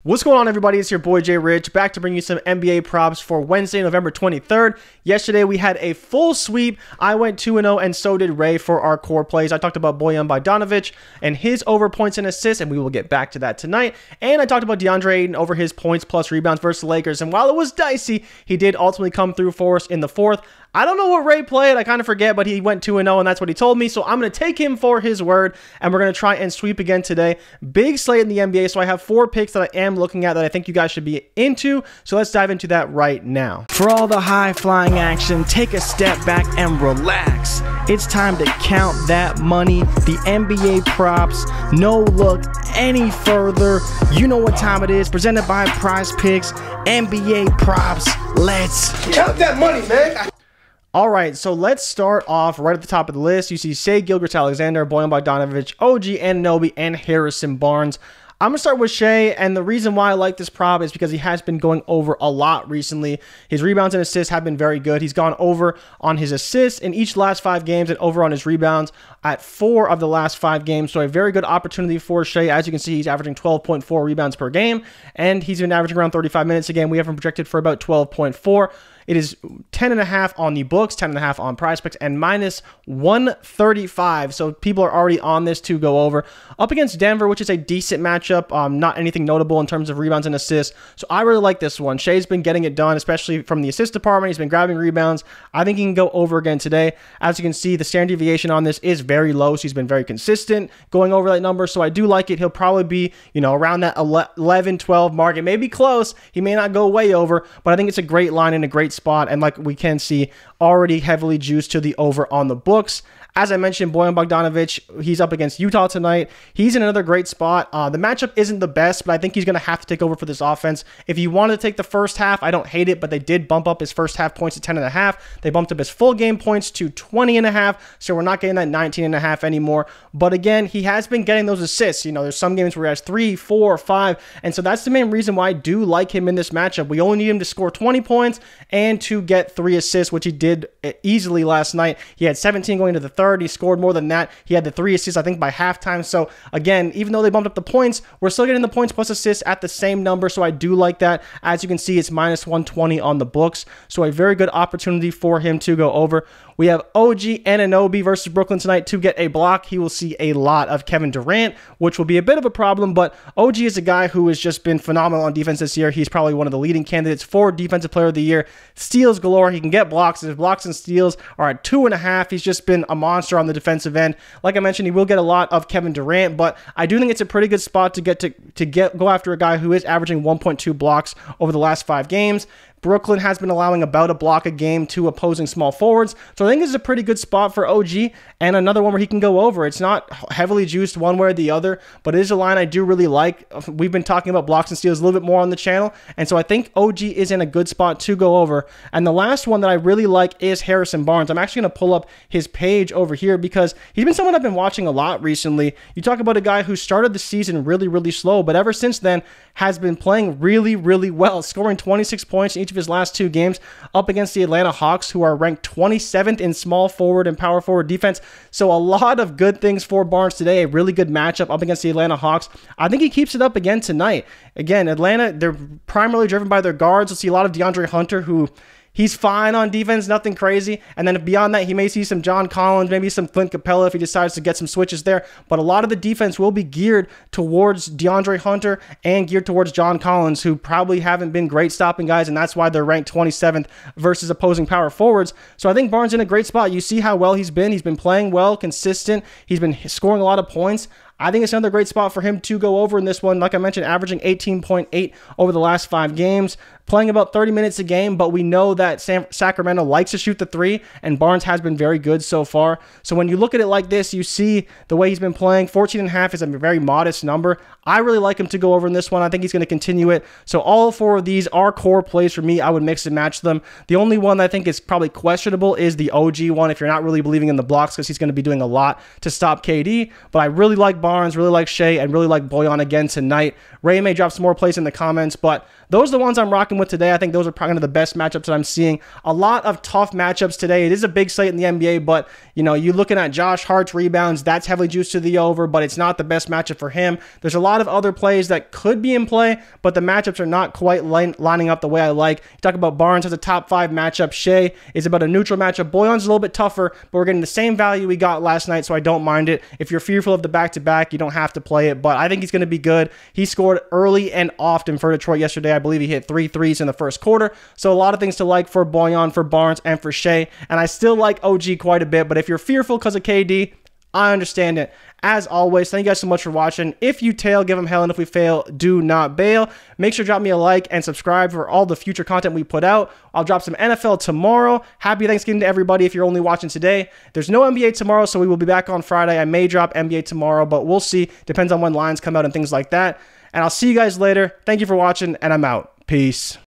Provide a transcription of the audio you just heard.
What's going on, everybody? It's your boy Jay Rich, back to bring you some NBA props for Wednesday, November 23rd. Yesterday, we had a full sweep. I went 2-0, and so did Ray for our core plays. I talked about Bojan Bogdanovic and his over points and assists, and we will get back to that tonight. And I talked about DeAndre Ayton over his points plus rebounds versus the Lakers. And while it was dicey, he did ultimately come through for us in the fourth. I don't know what Ray played. I kind of forget, but he went 2-0, and that's what he told me. So I'm going to take him for his word, and we're going to try and sweep again today. Big slate in the NBA, so I have 4 picks that I am looking at that I think you guys should be into. So let's dive into that right now. For all the high-flying action, take a step back and relax. It's time to count that money, the NBA props. No look any further. You know what time it is. Presented by PrizePicks, NBA props. Let's count that money, man. All right, so let's start off right at the top of the list. You see Shai Gilgeous-Alexander, Bojan Bogdanovic, OG Anunoby, and Harrison Barnes. I'm going to start with Shai, and the reason why I like this prop is because he has been going over a lot recently. His rebounds and assists have been very good. He's gone over on his assists in each last 5 games and over on his rebounds at 4 of the last 5 games. So a very good opportunity for Shai. As you can see, he's averaging 12.4 rebounds per game, and he's been averaging around 35 minutes a game. We have him projected for about 12.4. It is 10.5 on the books, 10.5 on PrizePicks, and minus 135. So people are already on this to go over. Up against Denver, which is a decent matchup. Not anything notable in terms of rebounds and assists. So I really like this one. Shai's been getting it done, especially from the assist department. He's been grabbing rebounds. I think he can go over again today. As you can see, the standard deviation on this is very low. So he's been very consistent going over that number. So I do like it. He'll probably be, around that 11, 12 mark. It may be close. He may not go way over, but I think it's a great line and a great spot, and like we can see, already heavily juiced to the over on the books. As I mentioned, Bojan Bogdanovic, he's up against Utah tonight. He's in another great spot. The matchup isn't the best, but I think he's going to have to take over for this offense. If you wanted to take the first half, I don't hate it, but they did bump up his first half points to 10.5. They bumped up his full game points to 20.5, so we're not getting that 19.5 anymore. But again, he has been getting those assists. There's some games where he has 3, 4, 5, and so that's the main reason why I do like him in this matchup. We only need him to score 20 points and to get 3 assists, which he did easily last night. He had 17 going to the third. He scored more than that. He had the 3 assists, I think, by halftime. So again, even though they bumped up the points, we're still getting the points plus assists at the same number. So I do like that. As you can see, it's minus 120 on the books. So a very good opportunity for him to go over. We have OG Anunoby versus Brooklyn tonight to get a block. He will see a lot of Kevin Durant, which will be a bit of a problem, but OG is a guy who has just been phenomenal on defense this year. He's probably one of the leading candidates for Defensive Player of the Year. Steals galore. He can get blocks. His blocks and steals are at 2.5. He's just been a monster on the defensive end. Like I mentioned, he will get a lot of Kevin Durant, but I do think it's a pretty good spot to go after a guy who is averaging 1.2 blocks over the last 5 games. Brooklyn has been allowing about a block a game to opposing small forwards. So I think this is a pretty good spot for OG, and another one where he can go over. It's not heavily juiced one way or the other, but it is a line I do really like. We've been talking about blocks and steals a little bit more on the channel, and so I think OG is in a good spot to go over. And the last one that I really like is Harrison Barnes. I'm actually going to pull up his page over here because he's been someone I've been watching a lot recently. You talk about a guy who started the season really, really slow, but ever since then has been playing really, really well, scoring 26 points in each of his last 2 games up against the Atlanta Hawks, who are ranked 27th in small forward and power forward defense. So a lot of good things for Barnes today. A really good matchup up against the Atlanta Hawks. I think he keeps it up again tonight. Again, Atlanta, they're primarily driven by their guards. You'll see a lot of DeAndre Hunter, who he's fine on defense, nothing crazy. And then beyond that, he may see some John Collins, maybe some Clint Capella if he decides to get some switches there. But a lot of the defense will be geared towards DeAndre Hunter and geared towards John Collins, who probably haven't been great stopping guys, and that's why they're ranked 27th versus opposing power forwards. So I think Barnes in a great spot. You see how well he's been. He's been playing well, consistent. He's been scoring a lot of points. I think it's another great spot for him to go over in this one. Like I mentioned, averaging 18.8 over the last 5 games, playing about 30 minutes a game, but we know that Sacramento likes to shoot the 3, and Barnes has been very good so far. So when you look at it like this, you see the way he's been playing. 14.5 is a very modest number. I really like him to go over in this one. I think he's going to continue it. So all 4 of these are core plays for me. I would mix and match them. The only one that I think is probably questionable is the OG one, if you're not really believing in the blocks, because he's going to be doing a lot to stop KD. But I really like Barnes, really like Shea, and really like Boyan again tonight. Ray may drop some more plays in the comments, but those are the ones I'm rocking with today. I think those are probably the best matchups that I'm seeing. A lot of tough matchups today. It is a big slate in the NBA, but you're looking at Josh Hart's rebounds. That's heavily juiced to the over, but it's not the best matchup for him. There's a lot of other plays that could be in play, but the matchups are not quite lining up the way I like. You talk about Barnes as a top 5 matchup. Shea is about a neutral matchup. Boyan's a little bit tougher, but we're getting the same value we got last night, so I don't mind it. If you're fearful of the back-to-back, you don't have to play it, but I think he's going to be good. He scored early and often for Detroit yesterday. I believe he hit 3 threes in the first quarter, so a lot of things to like for Boyan, for Barnes, and for Shea, and I still like OG quite a bit, but if you're fearful because of KD, I understand it. As always, thank you guys so much for watching. If you tail, give them hell, and if we fail, do not bail. Make sure to drop me a like and subscribe for all the future content we put out. I'll drop some NFL tomorrow. Happy Thanksgiving to everybody if you're only watching today. There's no NBA tomorrow, so we will be back on Friday. I may drop NBA tomorrow, but we'll see. Depends on when lines come out and things like that. And I'll see you guys later. Thank you for watching, and I'm out. Peace.